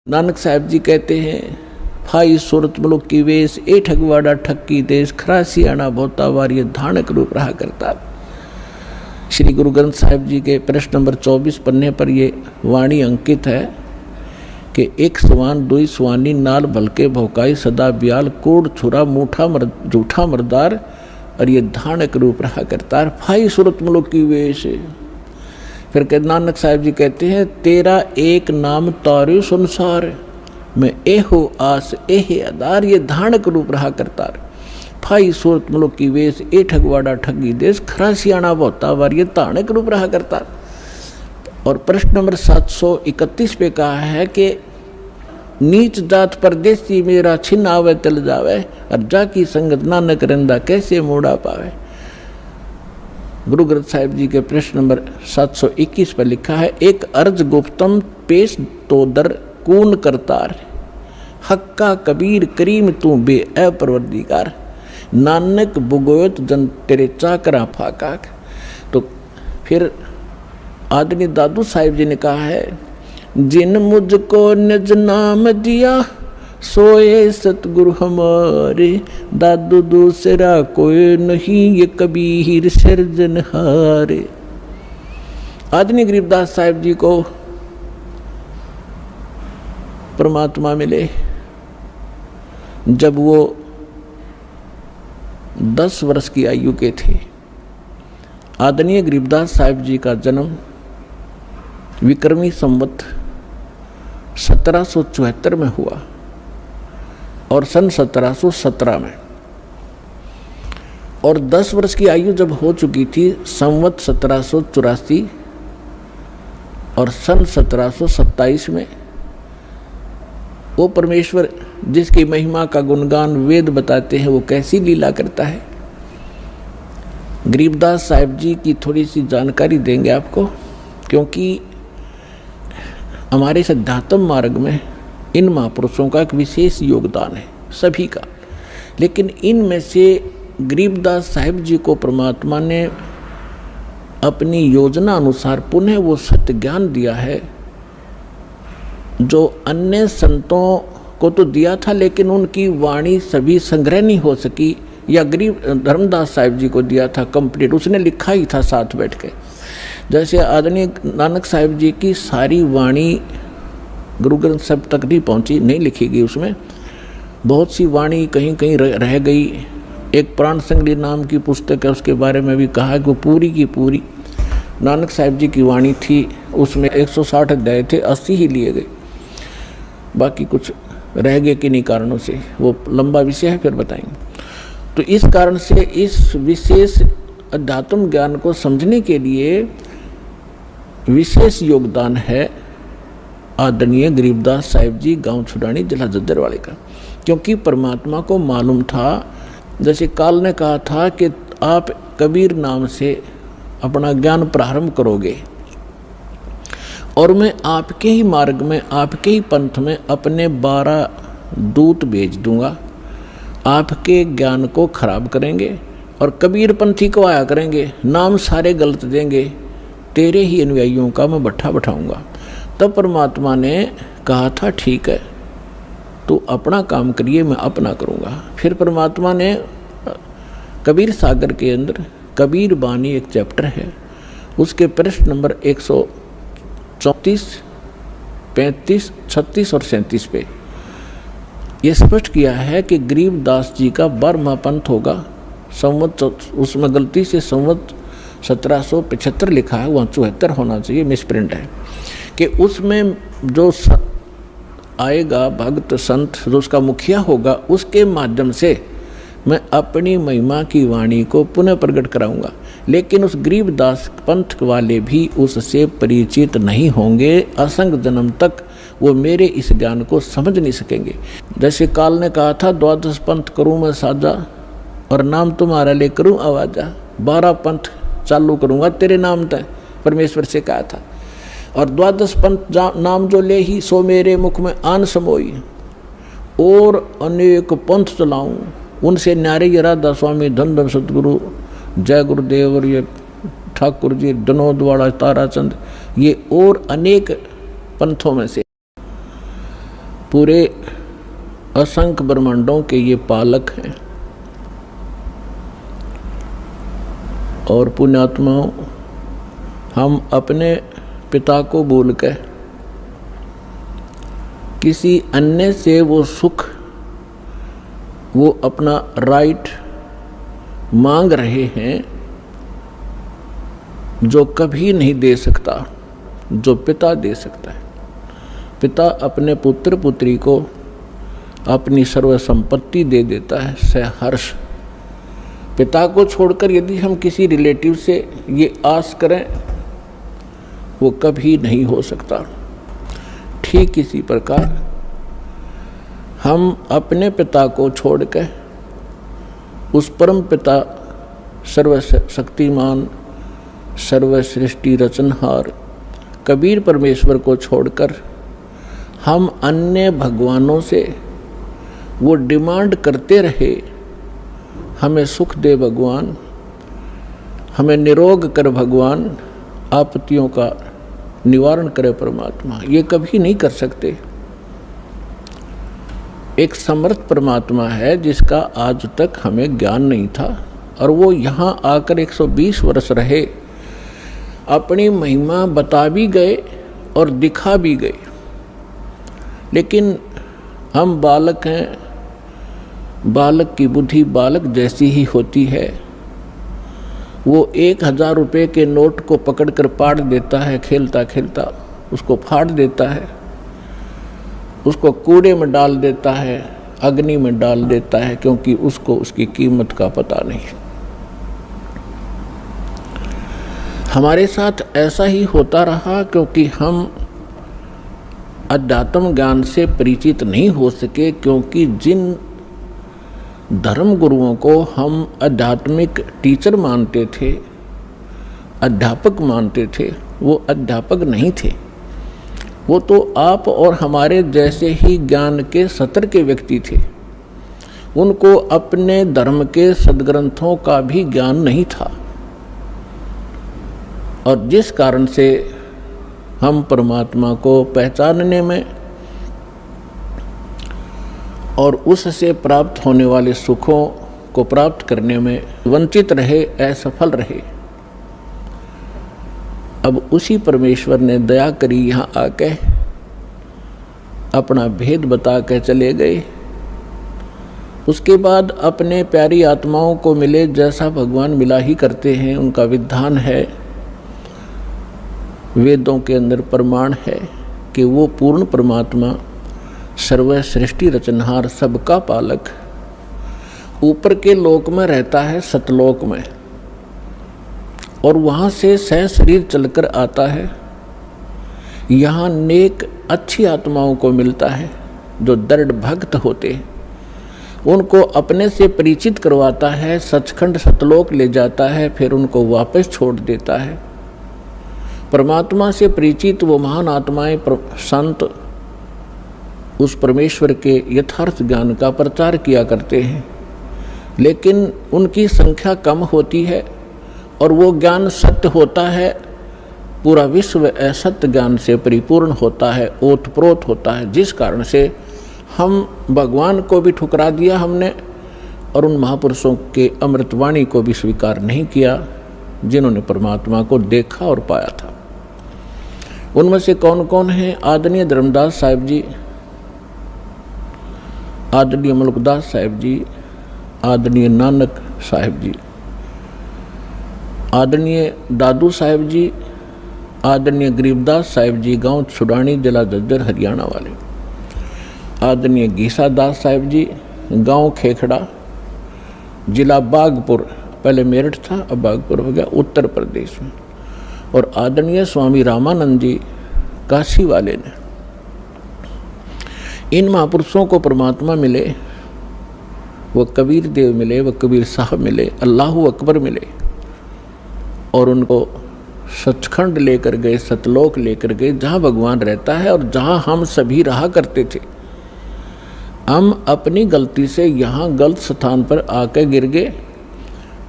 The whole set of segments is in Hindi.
नानक साहब जी कहते हैं, फाई सूरत मुलुक की वेश, ए ठगवाड़ा ठक्की देश, खरासी आना बहुता वार, ये धानक रूप रहा करता। श्री गुरु ग्रंथ साहिब जी के प्रश्न नंबर 24 पन्ने पर ये वाणी अंकित है कि एक सवान दुई सवानी नाल भलके भौकाई सदा ब्याल, कोड़ छुरा मूठा झूठा मरदार, और ये धानक रूप रहा करता। फाई सूरत मुलुक की वेश। फिर नानक साहब जी कहते हैं, तेरा एक नाम तारे संसार, मैं एहो आस एहे आधार, ये धानक रूप रहा करता। फाई सूरत मुलुक की वेश, ए ठगवाड़ा ठगी देश, खरासियाना बहुता वार, ये धानक रूप रहा करता। और प्रश्न नंबर 731 पे कहा है कि नीच जात परदेसी मेरा छिन आवे तल जावे, और जाकी संगत नानक रंदा कैसे मोड़ा पावे। गुरु ग्रंथ साहिब जी के प्रश्न नंबर 721 पर लिखा है, एक अर्ज गुप्तम पेश तो दर कून करतार, हक्का कबीर करीम तू बे अपरवरदिगार, नानक बुगोयत जन तेरे चाकरा फाका। तो फिर आदरणीय दादू साहिब जी ने कहा है, जिन मुझको निज नाम दिया सोए सतगुरु हमारे, दादू दूसरा कोई नहीं ये कबीर सिरजनहारे। आदरणीय गरीबदास साहिब जी को परमात्मा मिले जब वो 10 वर्ष की आयु के थे। आदरणीय गरीबदास साहिब जी का जन्म विक्रमी संवत 1774 में हुआ और सन 1717 में, और 10 वर्ष की आयु जब हो चुकी थी संवत 1784 और सन 1727 में, वो परमेश्वर जिसकी महिमा का गुणगान वेद बताते हैं वो कैसी लीला करता है। गरीबदास साहिब जी की थोड़ी सी जानकारी देंगे आपको, क्योंकि हमारे सिद्धांतम मार्ग में इन महापुरुषों का एक विशेष योगदान है सभी का, लेकिन इनमें से गरीबदास साहिब जी को परमात्मा ने अपनी योजना अनुसार पुनः वो सत्य ज्ञान दिया है जो अन्य संतों को तो दिया था, लेकिन उनकी वाणी सभी संग्रह नहीं हो सकी, या गरीब धर्मदास साहिब जी को दिया था कंप्लीट, उसने लिखा ही था साथ बैठ के। जैसे आदरणीय नानक साहिब जी की सारी वाणी गुरु ग्रंथ साहिब तक नहीं पहुंची, नहीं लिखी गई, उसमें बहुत सी वाणी कहीं कहीं रह गई। एक प्राण संगली नाम की पुस्तक है, उसके बारे में भी कहा कि वो पूरी की पूरी नानक साहिब जी की वाणी थी, उसमें 160 अध्याय थे, 80 ही लिए गए, बाकी कुछ रह गए किन्हीं कारणों से, वो लंबा विषय है, फिर बताएंगे। तो इस कारण से इस विशेष अध्यात्म ज्ञान को समझने के लिए विशेष योगदान है आदरणीय गरीबदास साहिब जी गांव छुड़ानी जिला जद्दरवाले का, क्योंकि परमात्मा को मालूम था, जैसे काल ने कहा था कि आप कबीर नाम से अपना ज्ञान प्रारंभ करोगे और मैं आपके ही मार्ग में, आपके ही पंथ में अपने 12 दूत भेज दूंगा, आपके ज्ञान को खराब करेंगे और कबीर पंथी को आया करेंगे, नाम सारे गलत देंगे, तेरे ही अनुयायियों का मैं भट्ठा बैठाऊंगा। तब परमात्मा ने कहा था, ठीक है तो अपना काम करिए, मैं अपना करूंगा। फिर परमात्मा ने कबीर सागर के अंदर कबीर बानी एक चैप्टर है, उसके प्रश्न नंबर 134, 35, 36 और 37 पे ये स्पष्ट किया है कि गरीबदास जी का 12वां पंथ होगा। संवत उसमें गलती से संवत 1775 लिखा है, वहाँ 74 होना चाहिए, मिसप्रिंट है, कि उसमें जो आएगा भक्त संत, जो उसका मुखिया होगा, उसके माध्यम से मैं अपनी महिमा की वाणी को पुनः प्रकट कराऊंगा। लेकिन उस गरीबदास पंथ वाले भी उससे परिचित नहीं होंगे, असंग जन्म तक वो मेरे इस ज्ञान को समझ नहीं सकेंगे। जैसे काल ने कहा था, 12 पंथ करूँ मैं साजा और नाम तुम्हारा ले करूँ आवाजा, 12 पंथ चालू करूँगा तेरे नाम तय, परमेश्वर से कहा था। और 12 पंथ नाम जो ले ही सो मेरे मुख में आन समोई, और अनेक पंथ चलाऊं उनसे न्यारे ये राधा स्वामी धन धन सतगुरु जय गुरुदेव और ये ठाकुर जी विनोद वाला ताराचंद, ये और अनेक पंथों में से पूरे असंख्य ब्रह्मांडों के ये पालक हैं। और पुण्यात्माओं, हम अपने पिता को भूल के किसी अन्य से वो सुख, वो अपना राइट मांग रहे हैं जो कभी नहीं दे सकता, जो पिता दे सकता है। पिता अपने पुत्र पुत्री को अपनी सर्व संपत्ति दे देता है सहर्ष। पिता को छोड़कर यदि हम किसी रिलेटिव से ये आस करें, वो कभी नहीं हो सकता। ठीक इसी प्रकार हम अपने पिता को छोड़कर उस परम पिता सर्वशक्तिमान सर्वसृष्टि रचनहार कबीर परमेश्वर को छोड़कर हम अन्य भगवानों से वो डिमांड करते रहे, हमें सुख दे भगवान, हमें निरोग कर भगवान, आपत्तियों का निवारण करे परमात्मा, ये कभी नहीं कर सकते। एक समर्थ परमात्मा है जिसका आज तक हमें ज्ञान नहीं था, और वो यहाँ आकर 120 वर्ष रहे, अपनी महिमा बता भी गए और दिखा भी गए। लेकिन हम बालक हैं, बालक की बुद्धि बालक जैसी ही होती है। वो 1000 रुपये के नोट को पकड़कर पाड़ देता है, खेलता खेलता उसको फाड़ देता है, उसको कूड़े में डाल देता है, अग्नि में डाल देता है, क्योंकि उसको उसकी कीमत का पता नहीं। हमारे साथ ऐसा ही होता रहा, क्योंकि हम अध्यात्म ज्ञान से परिचित नहीं हो सके, क्योंकि जिन धर्म गुरुओं को हम आध्यात्मिक टीचर मानते थे, अध्यापक मानते थे, वो अध्यापक नहीं थे। वो तो आप और हमारे जैसे ही ज्ञान के सतर के व्यक्ति थे। उनको अपने धर्म के सद्ग्रंथों का भी ज्ञान नहीं था, और जिस कारण से हम परमात्मा को पहचानने में और उससे प्राप्त होने वाले सुखों को प्राप्त करने में वंचित रहे, असफल रहे। अब उसी परमेश्वर ने दया करी, यहाँ आके अपना भेद बता के चले गए। उसके बाद अपने प्यारी आत्माओं को मिले, जैसा भगवान मिला ही करते हैं, उनका विधान है। वेदों के अंदर प्रमाण है कि वो पूर्ण परमात्मा सर्व सृष्टि रचनहार सबका पालक ऊपर के लोक में रहता है, सतलोक में, और वहाँ से सह शरीर चलकर आता है। यहाँ नेक अच्छी आत्माओं को मिलता है जो दृढ़ भक्त होते हैं, उनको अपने से परिचित करवाता है, सचखंड सतलोक ले जाता है, फिर उनको वापस छोड़ देता है। परमात्मा से परिचित वो महान आत्माएं संत उस परमेश्वर के यथार्थ ज्ञान का प्रचार किया करते हैं, लेकिन उनकी संख्या कम होती है, और वो ज्ञान सत्य होता है। पूरा विश्व असत्य ज्ञान से परिपूर्ण होता है, ओतप्रोत होता है, जिस कारण से हम भगवान को भी ठुकरा दिया हमने, और उन महापुरुषों के अमृतवाणी को भी स्वीकार नहीं किया जिन्होंने परमात्मा को देखा और पाया था। उनमें से कौन कौन हैं? आदरणीय धर्मदास साहिब जी, आदरणीय मलकदास साहिब जी, आदरणीय नानक साहिब जी, आदरणीय दादू साहिब जी, आदरणीय गरीबदास साहिब जी, गांव छुड़ानी, जिला झज्जर, हरियाणा वाले, आदरणीय गीसा दास साहिब जी, गांव खेखड़ा, जिला बागपुर, पहले मेरठ था अब बागपुर हो गया, उत्तर प्रदेश में, और आदरणीय स्वामी रामानंद जी काशी वाले ने। इन महापुरुषों को परमात्मा मिले, वो कबीर देव मिले, वो कबीर साहब मिले, अल्लाहु अकबर मिले, और उनको सचखंड लेकर गए, सतलोक लेकर गए, जहाँ भगवान रहता है और जहाँ हम सभी रहा करते थे। हम अपनी गलती से यहाँ गलत स्थान पर आके गिर गए,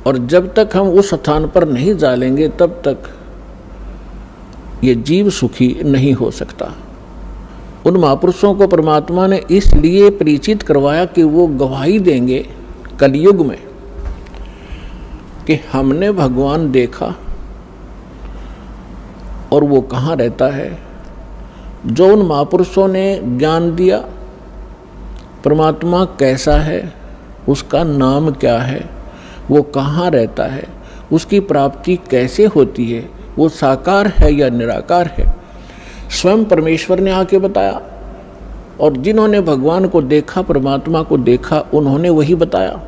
और जब तक हम उस स्थान पर नहीं जालेंगे तब तक ये जीव सुखी नहीं हो सकता। उन महापुरुषों को परमात्मा ने इसलिए परिचित करवाया कि वो गवाही देंगे कलयुग में कि हमने भगवान देखा और वो कहाँ रहता है। जो उन महापुरुषों ने ज्ञान दिया परमात्मा कैसा है, उसका नाम क्या है, वो कहाँ रहता है, उसकी प्राप्ति कैसे होती है, वो साकार है या निराकार है, स्वयं परमेश्वर ने आके बताया। और जिन्होंने भगवान को देखा, परमात्मा को देखा, उन्होंने वही बताया।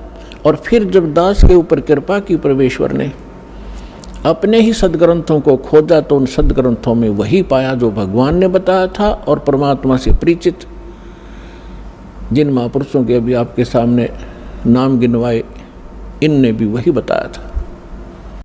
और फिर जब दास के ऊपर कृपा की परमेश्वर ने, अपने ही सदग्रंथों को खोजा तो उन सदग्रंथों में वही पाया जो भगवान ने बताया था। और परमात्मा से परिचित जिन महापुरुषों के अभी आपके सामने नाम गिनवाए, इनने भी वही बताया था।